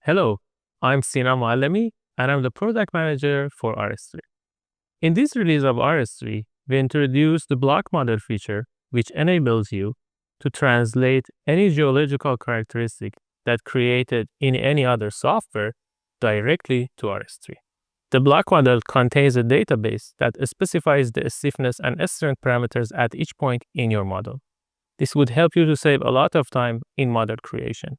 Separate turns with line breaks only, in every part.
Hello, I'm Sina Muallemi, and I'm the product manager for RS3. In this release of RS3, we introduced the block model feature, which enables you to translate any geological characteristic that created in any other software directly to RS3. The block model contains a database that specifies the stiffness and strength parameters at each point in your model. This would help you to save a lot of time in model creation,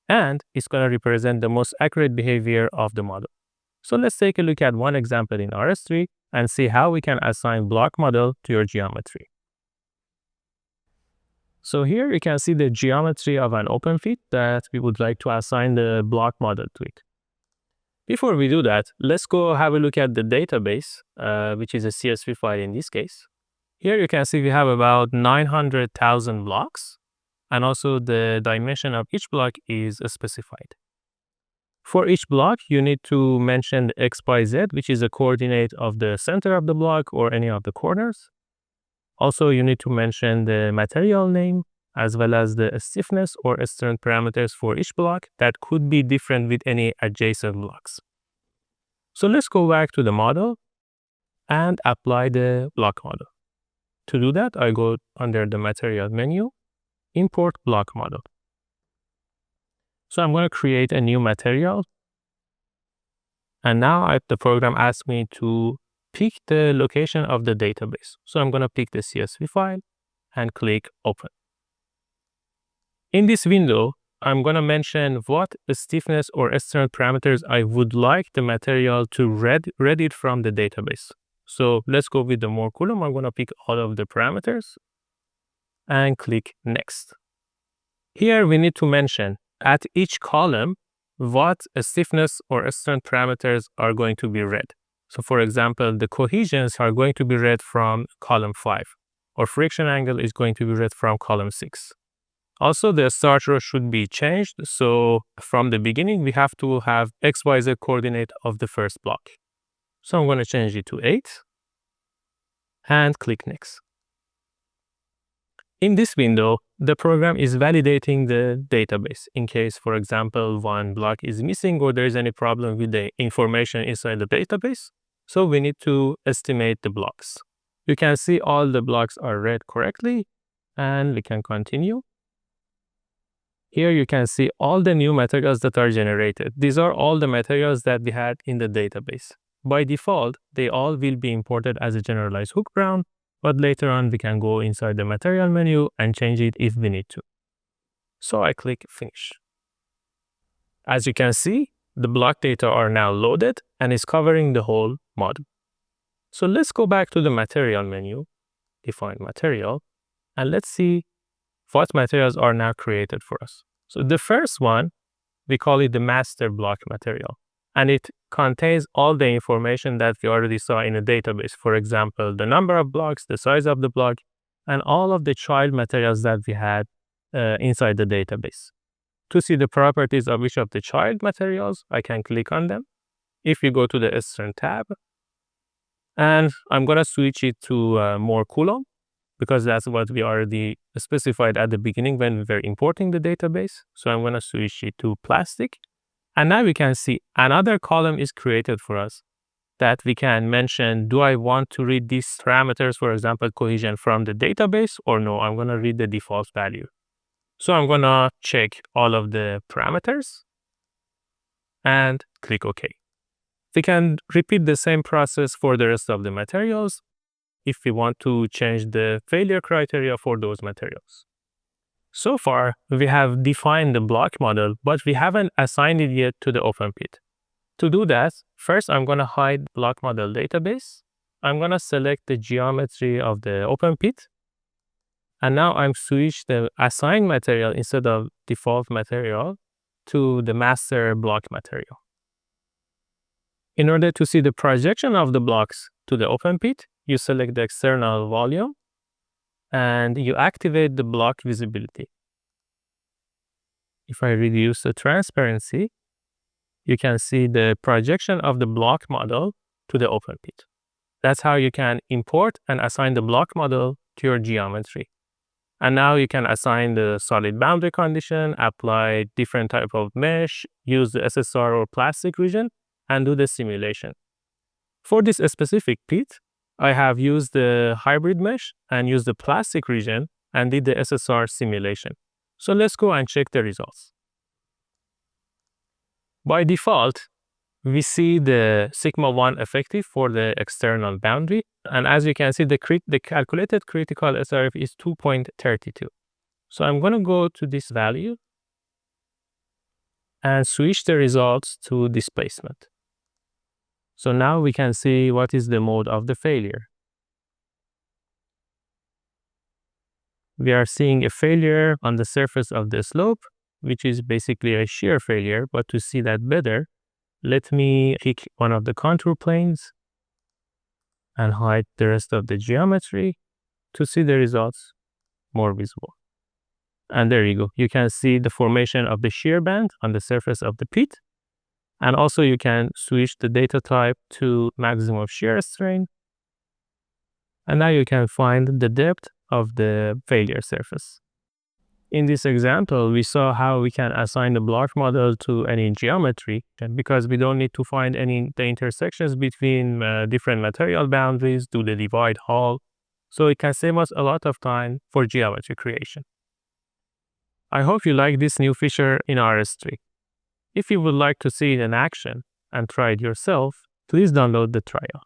and it's going to represent the most accurate behavior of the model. So let's take a look at one example in RS3 and see how we can assign block model to your geometry. So here you can see the geometry of an open pit that we would like to assign the block model to it. Before we do that, let's go have a look at the database, which is a CSV file in this case. Here you can see we have about 900,000 blocks, and also the dimension of each block is specified. For each block, you need to mention the x, y, z, which is a coordinate of the center of the block or any of the corners. Also, you need to mention the material name as well as the stiffness or strength parameters for each block that could be different with any adjacent blocks. So let's go back to the model and apply the block model. To do that, I go under the material menu, import block model. So I'm going to create a new material. And now the program asks me to pick the location of the database. So I'm going to pick the CSV file and click Open. In this window, I'm going to mention what stiffness or strength parameters I would like the material to read it from the database. So let's go with the more column. I'm going to pick all of the parameters and click Next. Here we need to mention at each column what stiffness or strength parameters are going to be read. So for example, the cohesions are going to be read from column 5, or friction angle is going to be read from column 6. Also, the start row should be changed. So from the beginning, we have to have XYZ coordinate of the first block. So I'm going to change it to 8 and click Next. In this window, the program is validating the database in case, for example, one block is missing or there is any problem with the information inside the database. So we need to estimate the blocks. You can see all the blocks are read correctly, and we can continue. Here you can see all the new materials that are generated. These are all the materials that we had in the database. By default, they all will be imported as a generalized hook brown, but later on we can go inside the material menu and change it if we need to. So I click Finish. As you can see, the block data are now loaded and is covering the whole model. So let's go back to the material menu, define material, and let's see what materials are now created for us. So the first one, we call it the master block material, and it contains all the information that we already saw in a database. For example, the number of blocks, the size of the block, and all of the child materials that we had inside the database. To see the properties of each of the child materials, I can click on them. If you go to the strength tab, and I'm going to switch it to more Coulomb, because that's what we already specified at the beginning when we were importing the database. So I'm going to switch it to plastic. And now we can see another column is created for us that we can mention, do I want to read these parameters, for example, cohesion from the database, or no, I'm going to read the default value. So I'm going to check all of the parameters and click OK. We can repeat the same process for the rest of the materials if we want to change the failure criteria for those materials. So far, we have defined the block model, but we haven't assigned it yet to the open pit. To do that, first I'm going to hide block model database. I'm going to select the geometry of the open pit. And now I'm switched the assigned material instead of default material to the master block material. In order to see the projection of the blocks to the open pit, you select the external volume and you activate the block visibility. If I reduce the transparency, you can see the projection of the block model to the open pit. That's how you can import and assign the block model to your geometry. And now you can assign the solid boundary condition, apply different type of mesh, use the SSR or plastic region, and do the simulation. For this specific pit, I have used the hybrid mesh and used the plastic region and did the SSR simulation. So let's go and check the results. By default, we see the sigma 1 effective for the external boundary. And as you can see, the calculated critical SRF is 2.32. So I'm going to go to this value and switch the results to displacement. So now we can see what is the mode of the failure. We are seeing a failure on the surface of the slope, which is basically a shear failure. But to see that better, let me pick one of the contour planes and hide the rest of the geometry to see the results more visible. And there you go. You can see the formation of the shear band on the surface of the pit. And also you can switch the data type to maximum shear strain. And now you can find the depth of the failure surface. In this example, we saw how we can assign the block model to any geometry, because we don't need to find the intersections between different material boundaries, do the divide haul. So it can save us a lot of time for geometry creation. I hope you like this new feature in RS3. If you would like to see it in action and try it yourself, please download the trial.